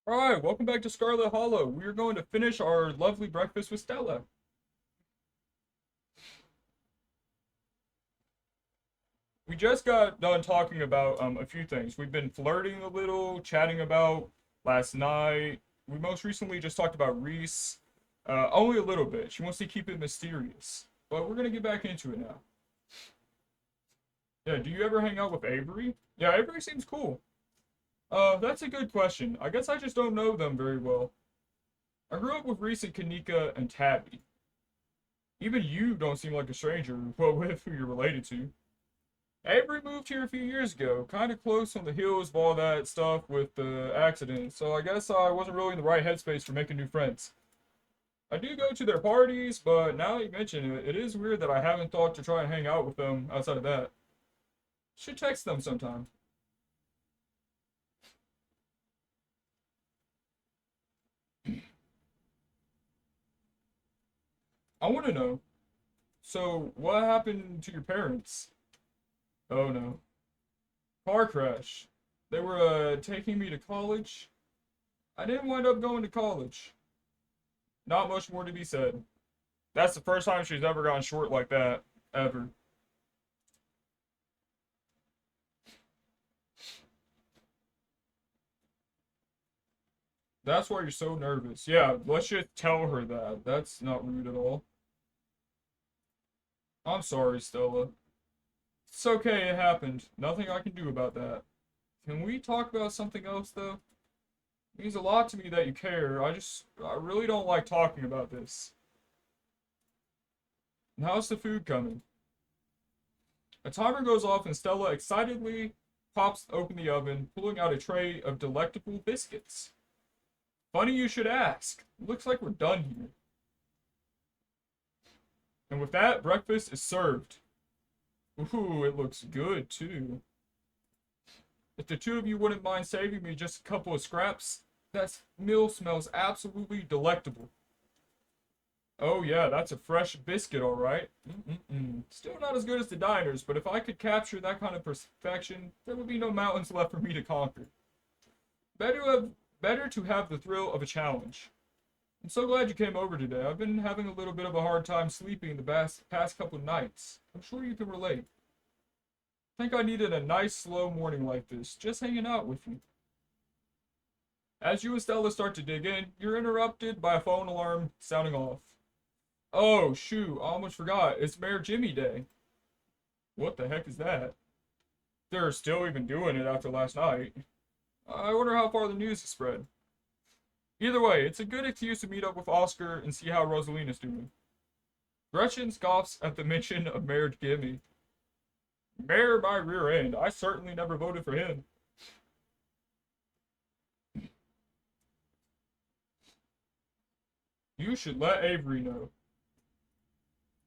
Alright, welcome back to Scarlet Hollow. We are going to finish our lovely breakfast with Stella. We just got done talking about a few things. We've been flirting a little, chatting about last night. We most recently just talked about Reese. Only a little bit. She wants to keep it mysterious. But we're gonna get back into it now. Yeah, do you ever hang out with Avery? Yeah, Avery seems cool. That's a good question. I guess I just don't know them very well. I grew up with Reese and Kanika and Tabby. Even you don't seem like a stranger, well, with who you're related to. Avery moved here a few years ago, kind of close on the heels of all that stuff with the accident, so I guess I wasn't really in the right headspace for making new friends. I do go to their parties, but now that you mention it, it is weird that I haven't thought to try and hang out with them outside of that. Should text them sometime. I want to know. So, what happened to your parents? Oh no. Car crash. They were taking me to college. I didn't wind up going to college. Not much more to be said. That's the first time she's ever gone short like that. Ever. That's why you're so nervous. Yeah, let's just tell her that. That's not rude at all. I'm sorry, Stella. It's okay, it happened. Nothing I can do about that. Can we talk about something else, though? It means a lot to me that you care. I really don't like talking about this. And how's the food coming? A timer goes off and Stella excitedly pops open the oven, pulling out a tray of delectable biscuits. Funny you should ask. Looks like we're done here. And with that, breakfast is served. Ooh, it looks good too. If the two of you wouldn't mind saving me just a couple of scraps, that meal smells absolutely delectable. Oh yeah, that's a fresh biscuit, all right. Still not as good as the diners, but if I could capture that kind of perfection, there would be no mountains left for me to conquer. Better to have, better to have the thrill of a challenge. I'm so glad you came over today. I've been having a little bit of a hard time sleeping the past couple nights. I'm sure you can relate. Think I needed a nice slow morning like this, just hanging out with you. As you and Stella start to dig in, you're interrupted by a phone alarm sounding off. Oh, shoot, I almost forgot. It's Mayor Jimmy Day. What the heck is that? They're still even doing it after last night. I wonder how far the news has spread. Either way, it's a good excuse to meet up with Oscar and see how Rosalina's doing. Gretchen scoffs at the mention of Mayor Jimmy. Mayor by rear end. I certainly never voted for him. You should let Avery know.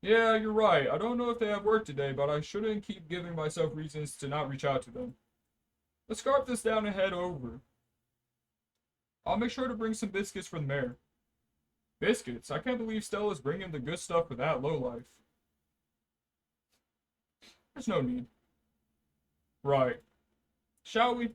Yeah, you're right. I don't know if they have work today, but I shouldn't keep giving myself reasons to not reach out to them. Let's scarf this down and head over. I'll make sure to bring some biscuits for the mayor. Biscuits? I can't believe Stella's bringing the good stuff for that lowlife. There's no need. Right. Shall we?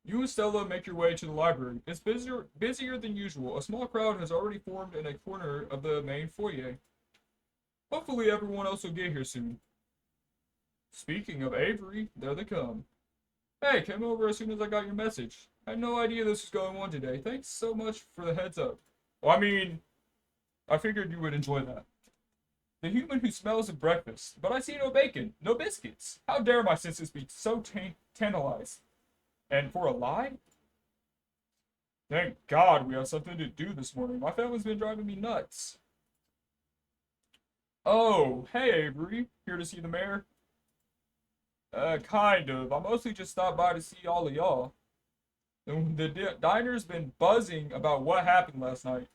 You and Stella make your way to the library. It's busier than usual. A small crowd has already formed in a corner of the main foyer. Hopefully everyone else will get here soon. Speaking of Avery, there they come. Hey, came over as soon as I got your message. I had no idea this was going on today. Thanks so much for the heads up. Well, I mean, I figured you would enjoy that. The human who smells of breakfast, but I see no bacon, no biscuits. How dare my senses be so tantalized? And for a lie? Thank God we have something to do this morning. My family's been driving me nuts. Oh, hey Avery. Here to see the mayor? Kind of. I mostly just stopped by to see all of y'all. The diner's been buzzing about what happened last night.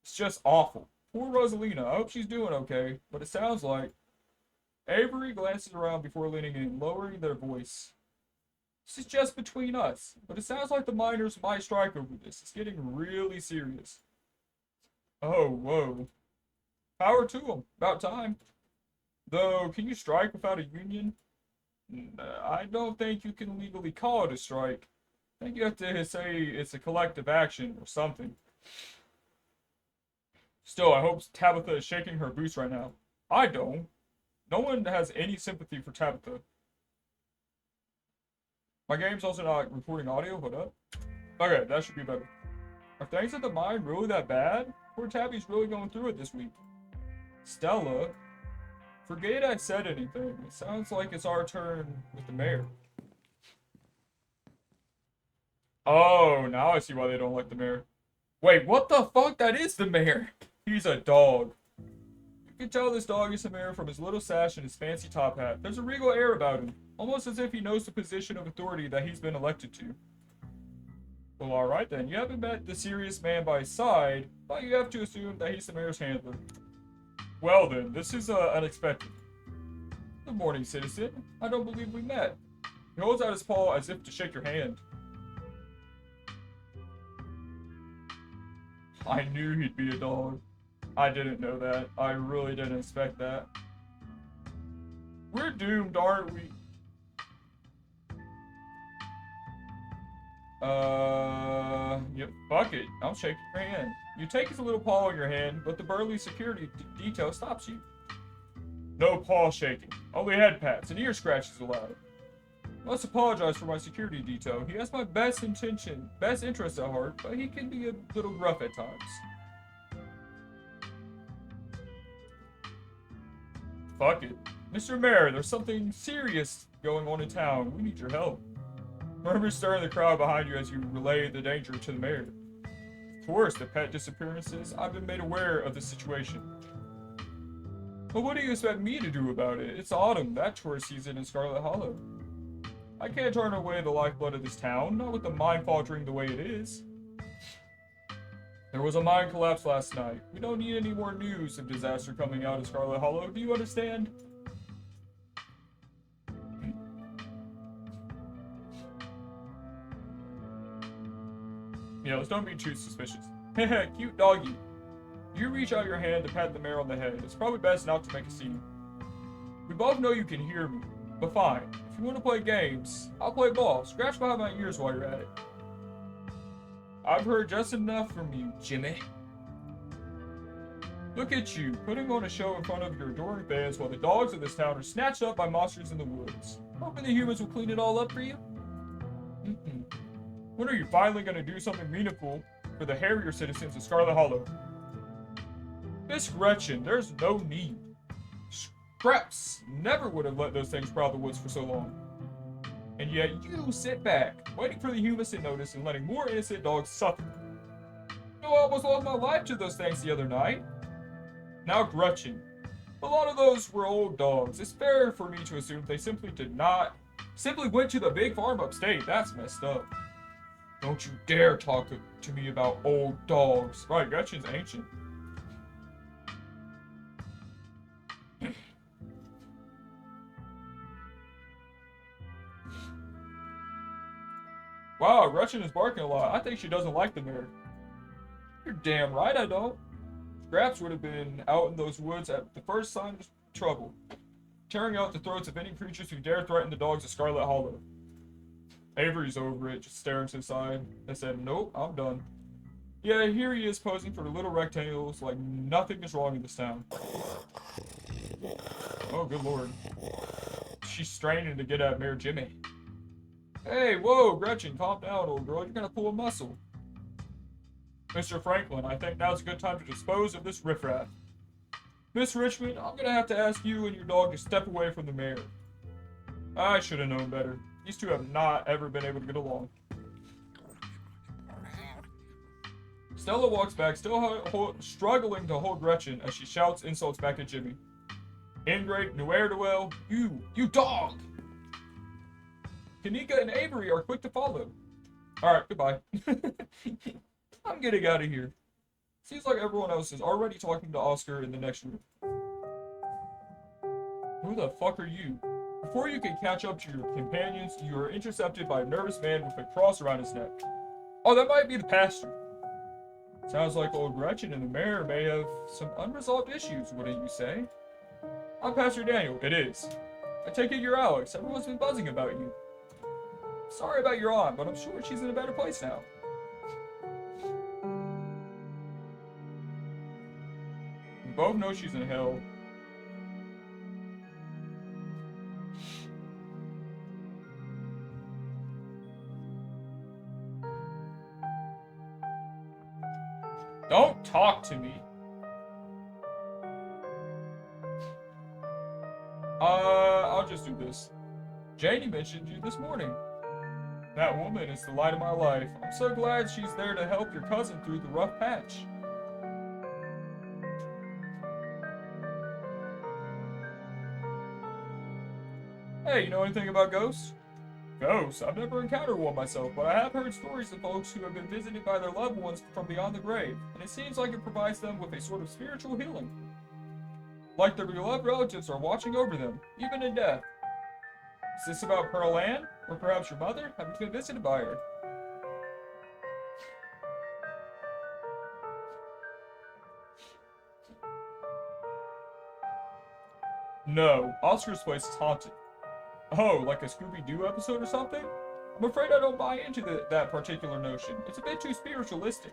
It's just awful. Poor Rosalina. I hope she's doing okay, but it sounds like... Avery glances around before leaning in, lowering their voice. This is just between us, but it sounds like the miners might strike over this. It's getting really serious. Oh, whoa. Power to them. About time. Though, can you strike without a union? I don't think you can legally call it a strike. I think you have to say it's a collective action or something. Still, I hope Tabitha is shaking her boots right now. I don't. No one has any sympathy for Tabitha. My game's also not recording audio. Hold up. Okay, that should be better. Are things at the mine really that bad? Poor Tabby's really going through it this week. Stella, forget I said anything. It sounds like it's our turn with the mayor. Oh, now I see why they don't like the mayor. Wait, what the fuck? That is the mayor. He's a dog. You can tell this dog is the mayor from his little sash and his fancy top hat. There's a regal air about him, almost as if he knows the position of authority that he's been elected to. Well, alright then. You haven't met the serious man by his side, but you have to assume that he's the mayor's handler. Well then, this is unexpected. Good morning, citizen. I don't believe we met. He holds out his paw as if to shake your hand. I knew he'd be a dog. I didn't know that. I really didn't expect that. We're doomed, aren't we? Yeah, fuck it. I'll shake your hand. You take his little paw in your hand, but the burly security detail stops you. No paw shaking. Only head pats and ear scratches allowed. Must apologize for my security detail. He has my best interests at heart, but he can be a little gruff at times. Fuck it. Mr. Mayor, there's something serious going on in town. We need your help. Murmurs stir in the crowd behind you as you relay the danger to the mayor. Of course, the pet disappearances. I've been made aware of the situation. But what do you expect me to do about it? It's autumn, that tourist season in Scarlet Hollow. I can't turn away the lifeblood of this town, not with the mine faltering the way it is. There was a mine collapse last night. We don't need any more news of disaster coming out of Scarlet Hollow. Do you understand? Yeah, let's don't be too suspicious. Heh, cute doggy. You reach out your hand to pat the mayor on the head. It's probably best not to make a scene. We both know you can hear me, but fine. If you want to play games, I'll play ball. Scratch behind my ears while you're at it. I've heard just enough from you, Jimmy. Look at you, putting on a show in front of your adoring fans while the dogs of this town are snatched up by monsters in the woods. Hoping the humans will clean it all up for you? When are you finally going to do something meaningful for the hairier citizens of Scarlet Hollow? Miss Gretchen, there's no need. Scraps never would have let those things prowl the woods for so long. And yet you sit back, waiting for the humans to notice and letting more innocent dogs suffer. You know, I almost lost my life to those things the other night. Now Gretchen. A lot of those were old dogs. It's fair for me to assume they simply went to the big farm upstate. That's messed up. Don't you dare talk to me about old dogs. Right, Gretchen's ancient. Wow, Gretchen is barking a lot. I think she doesn't like the mayor. You're damn right I don't. Scraps would have been out in those woods at the first sign of trouble, tearing out the throats of any creatures who dare threaten the dogs of Scarlet Hollow. Avery's over it, just staring to the side. I said, nope, I'm done. Yeah, here he is posing for the little rectangles like nothing is wrong in this town. Oh, good lord. She's straining to get at Mayor Jimmy. Hey, whoa, Gretchen, calm down, old girl. You're gonna pull a muscle. Mr. Franklin, I think now's a good time to dispose of this riffraff. Miss Richmond, I'm gonna have to ask you and your dog to step away from the mayor. I should have known better. These two have not ever been able to get along. Stella walks back, still struggling to hold Gretchen as she shouts insults back at Jimmy. Ingrate, ne'er-do-well, you dog! Kanika and Avery are quick to follow. Alright, goodbye. I'm getting out of here. Seems like everyone else is already talking to Oscar in the next room. Who the fuck are you? Before you can catch up to your companions, you are intercepted by a nervous man with a cross around his neck. Oh, that might be the pastor. Sounds like old Gretchen and the mayor may have some unresolved issues, wouldn't you say? I'm Pastor Daniel. It is. I take it you're Alex. Everyone's been buzzing about you. Sorry about your aunt, but I'm sure she's in a better place now. We both know she's in hell. Don't talk to me. I'll just do this. Janie mentioned you this morning. That woman is the light of my life. I'm so glad she's there to help your cousin through the rough patch. Hey, you know anything about ghosts? Ghosts? I've never encountered one myself, but I have heard stories of folks who have been visited by their loved ones from beyond the grave, and it seems like it provides them with a sort of spiritual healing. Like their beloved relatives are watching over them, even in death. Is this about Pearl Ann? Or perhaps your mother? Have you been visited by her? No, Oscar's place is haunted. Oh, like a Scooby-Doo episode or something? I'm afraid I don't buy into that particular notion. It's a bit too spiritualistic.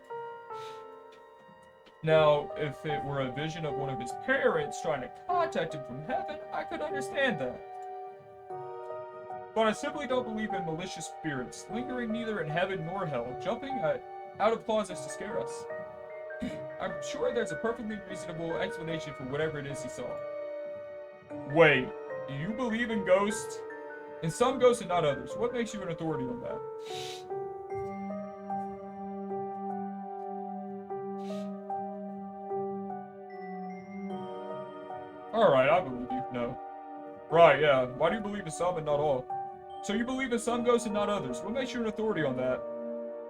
Now, if it were a vision of one of his parents trying to contact him from heaven, I could understand that. But I simply don't believe in malicious spirits, lingering neither in heaven nor hell, jumping out of closets to scare us. I'm sure there's a perfectly reasonable explanation for whatever it is he saw. Wait, do you believe in ghosts? In some ghosts and not others. What makes you an authority on that? Alright, I believe you. No. Right, yeah. Why do you believe in some and not all? So you believe in some ghosts and not others. What makes you an authority on that?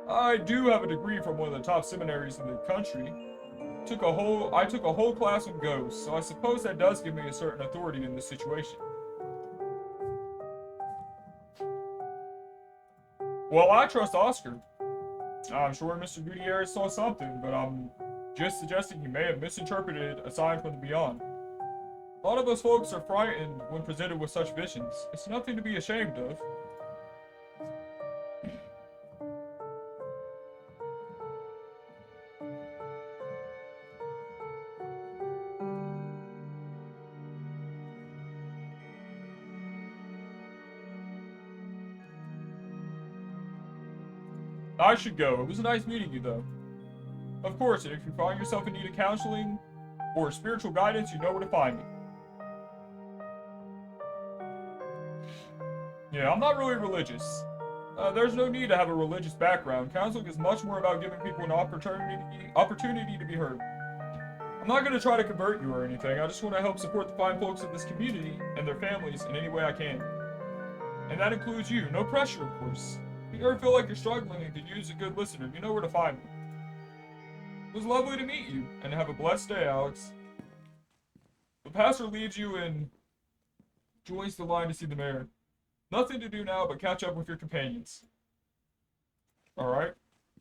I do have a degree from one of the top seminaries in the country. I took a whole class on ghosts, so I suppose that does give me a certain authority in this situation. Well, I trust Oscar. I'm sure Mr. Gutierrez saw something, but I'm just suggesting he may have misinterpreted a sign from the beyond. A lot of us folks are frightened when presented with such visions. It's nothing to be ashamed of. I should go. It was nice meeting you, though. Of course, and if you find yourself in need of counseling or spiritual guidance, you know where to find me. Yeah, I'm not really religious. There's no need to have a religious background. Counseling is much more about giving people an opportunity to be heard. I'm not going to try to convert you or anything. I just want to help support the fine folks of this community and their families in any way I can. And that includes you. No pressure, of course. If you ever feel like you're struggling and could use a good listener, you know where to find me. It was lovely to meet you, and have a blessed day, Alex. The pastor leaves you and joins the line to see the mayor. Nothing to do now but catch up with your companions. Alright.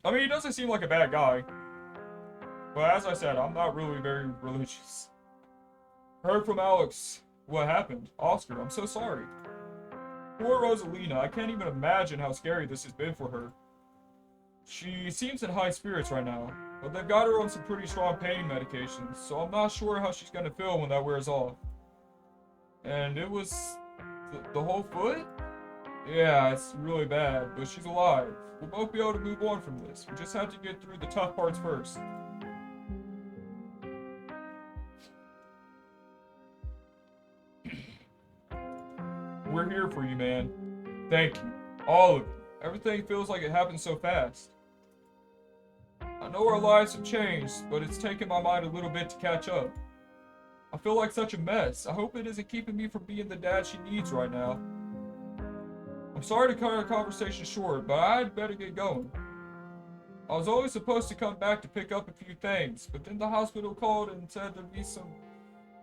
I mean, he doesn't seem like a bad guy. But as I said, I'm not really very religious. Heard from Alex what happened. Oscar, I'm so sorry. Poor Rosalina, I can't even imagine how scary this has been for her. She seems in high spirits right now, but they've got her on some pretty strong pain medications, so I'm not sure how she's gonna feel when that wears off. And it was the whole foot? Yeah, it's really bad, but she's alive. We'll both be able to move on from this. We just have to get through the tough parts first. We're here for you, man. Thank you. All of it. Everything feels like it happened so fast. I know our lives have changed, but it's taken my mind a little bit to catch up. I feel like such a mess. I hope it isn't keeping me from being the dad she needs right now. I'm sorry to cut our conversation short, but I'd better get going. I was always supposed to come back to pick up a few things, but then the hospital called and said there'd be some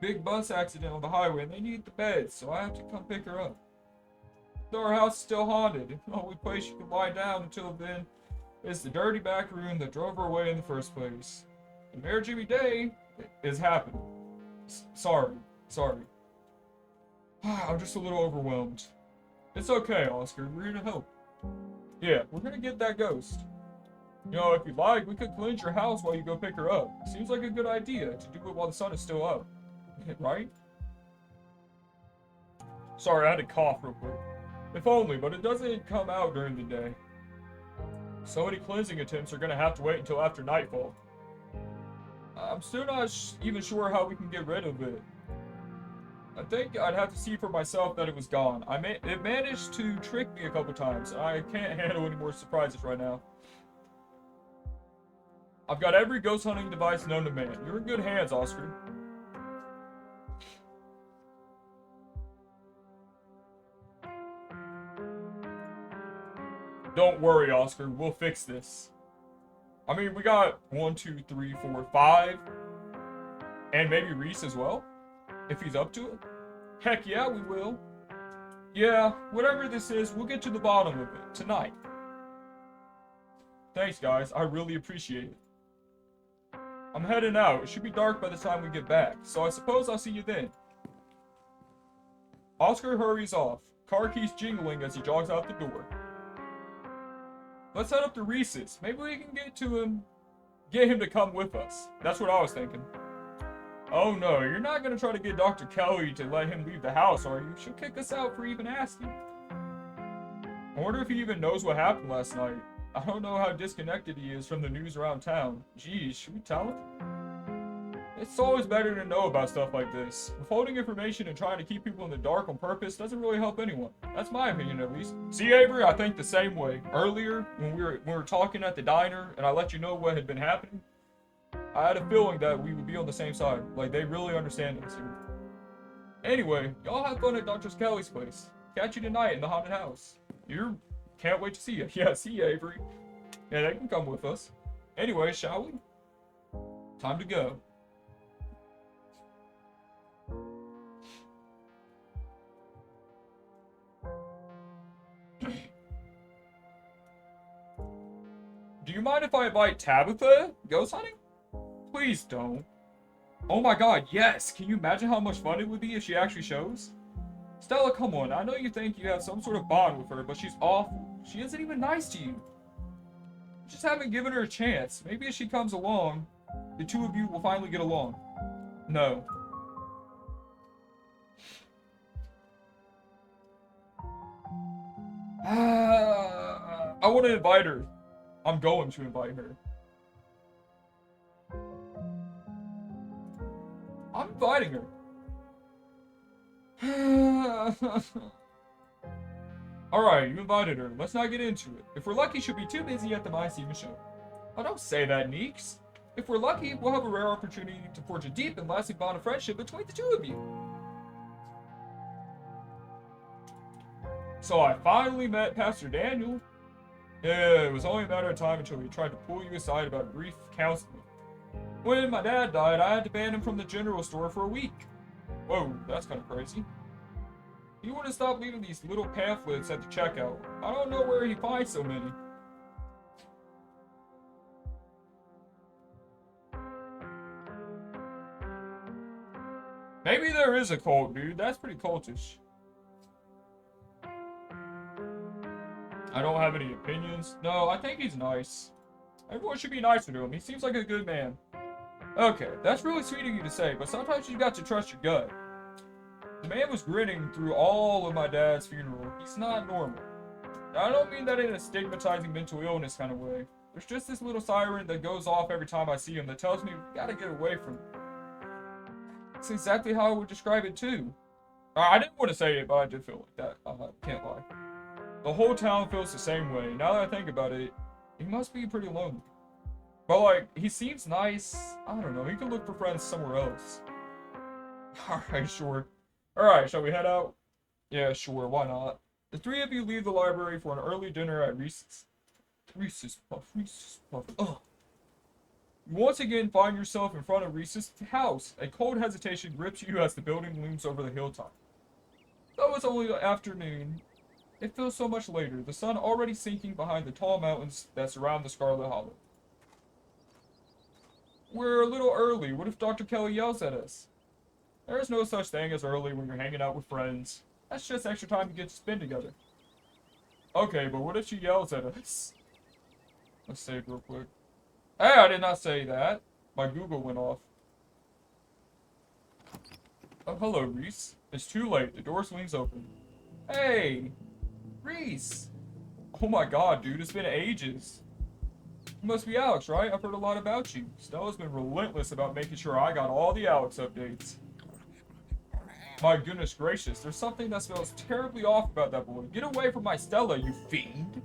big bus accident on the highway and they need the beds, so I have to come pick her up. Though our house is still haunted, the only place she can lie down until then is the dirty back room that drove her away in the first place. And Mayor Jimmy Day is happening. Sorry. I'm just a little overwhelmed. It's okay, Oscar. We're here to help. Yeah, we're gonna get that ghost. You know, if you'd like, we could cleanse your house while you go pick her up. Seems like a good idea to do it while the sun is still up. Right? Sorry, I had to cough real quick. If only, but it doesn't come out during the day. So many cleansing attempts are gonna have to wait until after nightfall. I'm still not even sure how we can get rid of it. I think I'd have to see for myself that it was gone. It managed to trick me a couple times. I can't handle any more surprises right now. I've got every ghost hunting device known to man. You're in good hands, Oscar. Don't worry, Oscar. We'll fix this. I mean, we got 1, 2, 3, 4, 5. And maybe Reese as well? If he's up to it? Heck yeah, we will. Yeah, whatever this is, we'll get to the bottom of it tonight. Thanks, guys. I really appreciate it. I'm heading out. It should be dark by the time we get back, so I suppose I'll see you then. Oscar hurries off, car keys jingling as he jogs out the door. Let's head up to Reese's. Maybe we can get him to come with us. That's what I was thinking. Oh no, you're not gonna try to get Dr. Kelly to let him leave the house, are you? She'll kick us out for even asking. I wonder if he even knows what happened last night. I don't know how disconnected he is from the news around town. Geez, should we tell him? It's always better to know about stuff like this. Withholding information and trying to keep people in the dark on purpose doesn't really help anyone. That's my opinion, at least. See, Avery, I think the same way. Earlier, when we were talking at the diner, and I let you know what had been happening, I had a feeling that we would be on the same side. Like, they really understand us here. Anyway, y'all have fun at Dr. Kelly's place. Catch you tonight in the haunted house. Can't wait to see you. Yeah, see you, Avery. Yeah, they can come with us. Anyway, shall we? Time to go. Do you mind if I invite Tabitha ghost hunting? Please don't. Oh my god, yes! Can you imagine how much fun it would be if she actually shows? Stella, come on. I know you think you have some sort of bond with her, but she's awful. She isn't even nice to you. You just haven't given her a chance. Maybe if she comes along, the two of you will finally get along. No. I want to invite her. I'm going to invite her. I'm inviting her. Alright, you invited her. Let's not get into it. If we're lucky, she'll be too busy at the My Steven show. Oh, don't say that, Neeks. If we're lucky, we'll have a rare opportunity to forge a deep and lasting bond of friendship between the two of you. So I finally met Pastor Daniel. Yeah, it was only a matter of time until he tried to pull you aside about grief counseling. When my dad died, I had to ban him from the general store for a week. Whoa, that's kind of crazy. He wouldn't stop leaving these little pamphlets at the checkout. I don't know where he finds so many. Maybe there is a cult, dude. That's pretty cultish. I don't have any opinions. No, I think he's nice. Everyone should be nicer to him. He seems like a good man. Okay, that's really sweet of you to say, but sometimes you got to trust your gut. The man was grinning through all of my dad's funeral. He's not normal. Now, I don't mean that in a stigmatizing mental illness kind of way. There's just this little siren that goes off every time I see him that tells me we gotta get away from him. That's exactly how I would describe it too. I didn't want to say it, but I did feel like that. I can't lie. The whole town feels the same way. Now that I think about it, he must be pretty lonely. But like, he seems nice. I don't know, he could look for friends somewhere else. Alright, sure. Alright, shall we head out? Yeah, sure, why not? The three of you leave the library for an early dinner at Reese's. Reese's Puff, Reese's Puff. Ugh. You once again find yourself in front of Reese's house. A cold hesitation grips you as the building looms over the hilltop. Though it's only afternoon, it feels so much later, the sun already sinking behind the tall mountains that surround the Scarlet Hollow. We're a little early. What if Dr. Kelly yells at us? There's no such thing as early when you're hanging out with friends. That's just extra time you get to spend together. Okay, but what if she yells at us? Let's save real quick. Hey, I did not say that. My Google went off. Oh, hello, Reese. It's too late. The door swings open. Hey, Reese. Oh my god, dude, it's been ages. You must be Alex, right? I've heard a lot about you. Stella's been relentless about making sure I got all the Alex updates. My goodness gracious, there's something that smells terribly off about that boy. Get away from my Stella, you fiend.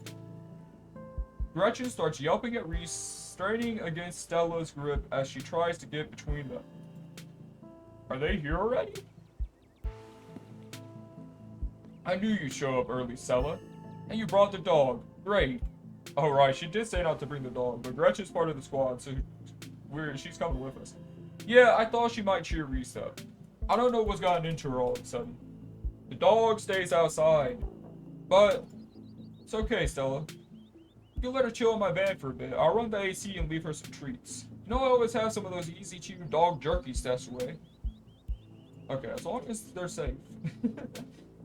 Gretchen starts yelping at Reese, straining against Stella's grip as she tries to get between them. Are they here already? I knew you'd show up early, Stella. And you brought the dog. Great. Oh, right, she did say not to bring the dog, but Gretchen's part of the squad, so she's coming with us. Yeah, I thought she might cheer Reese up. I don't know what's gotten into her all of a sudden. The dog stays outside. But it's okay, Stella. You let her chill in my van for a bit. I'll run the AC and leave her some treats. You know I always have some of those easy chew dog jerky stashed away. Okay, as long as they're safe.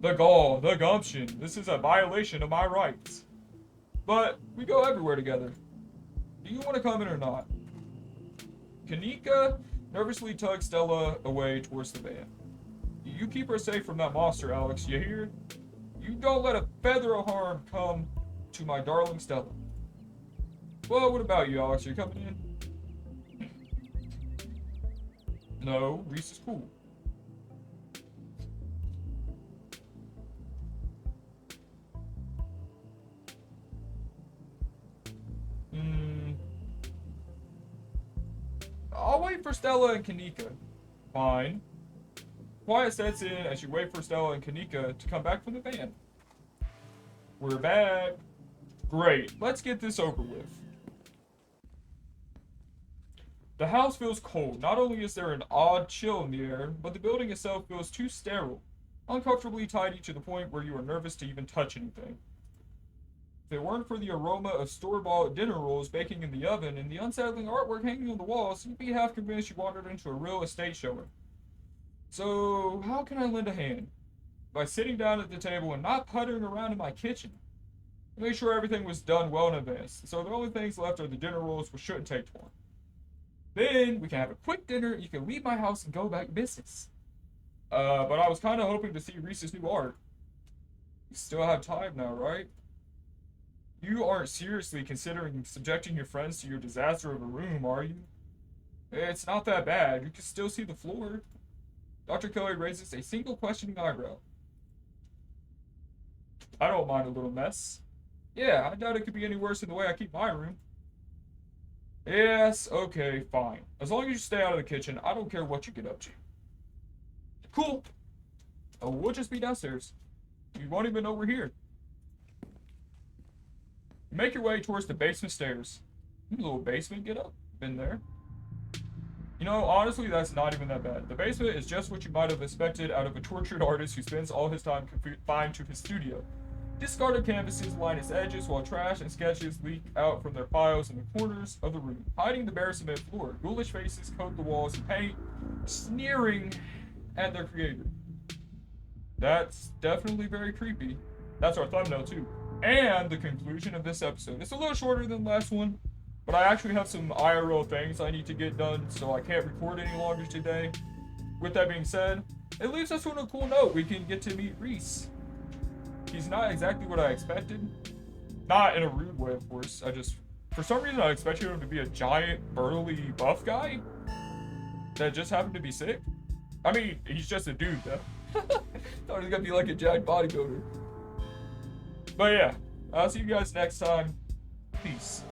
The gall, the gumption. This is a violation of my rights. But we go everywhere together. Do you want to come in or not? Kanika nervously tugs Stella away towards the van. You keep her safe from that monster, Alex, you hear? You don't let a feather of harm come to my darling Stella. Well, what about you, Alex? Are you coming in? No, Reese is cool. I'll wait for Stella and Kanika. Fine. Quiet sets in as you wait for Stella and Kanika to come back from the van. We're back. Great. Let's get this over with. The house feels cold. Not only is there an odd chill in the air, but the building itself feels too sterile, uncomfortably tidy to the point where you are nervous to even touch anything. If it weren't for the aroma of store-bought dinner rolls baking in the oven and the unsettling artwork hanging on the walls, you'd be half convinced you wandered into a real estate showing. So, how can I lend a hand? By sitting down at the table and not puttering around in my kitchen. I made sure everything was done well in advance, so the only things left are the dinner rolls, which shouldn't take long. Then, we can have a quick dinner, you can leave my house and go back to business. But I was kind of hoping to see Reese's new art. You still have time now, right? You aren't seriously considering subjecting your friends to your disaster of a room, are you? It's not that bad. You can still see the floor. Dr. Kelly raises a single questioning eyebrow. I don't mind a little mess. Yeah, I doubt it could be any worse than the way I keep my room. Yes, okay, fine. As long as you stay out of the kitchen, I don't care what you get up to. Cool. Oh, we'll just be downstairs. You won't even know we're here. Make your way towards the basement stairs. Little basement get up. Been there. You know, honestly, that's not even that bad. The basement is just what you might have expected out of a tortured artist who spends all his time confined to his studio. Discarded canvases line its edges while trash and sketches leak out from their piles in the corners of the room, hiding the bare cement floor. Ghoulish faces coat the walls in paint, sneering at their creator. That's definitely very creepy. That's our thumbnail, too. And the conclusion of this episode. It's a little shorter than the last one, but I actually have some IRL things I need to get done, so I can't record any longer today. With that being said, it leaves us on a cool note. We can get to meet Reese. He's not exactly what I expected. Not in a rude way, of course. For some reason, I expected him to be a giant, burly, buff guy that just happened to be sick. I mean, he's just a dude, though. Thought he was gonna be like a giant bodybuilder. But yeah, I'll see you guys next time. Peace.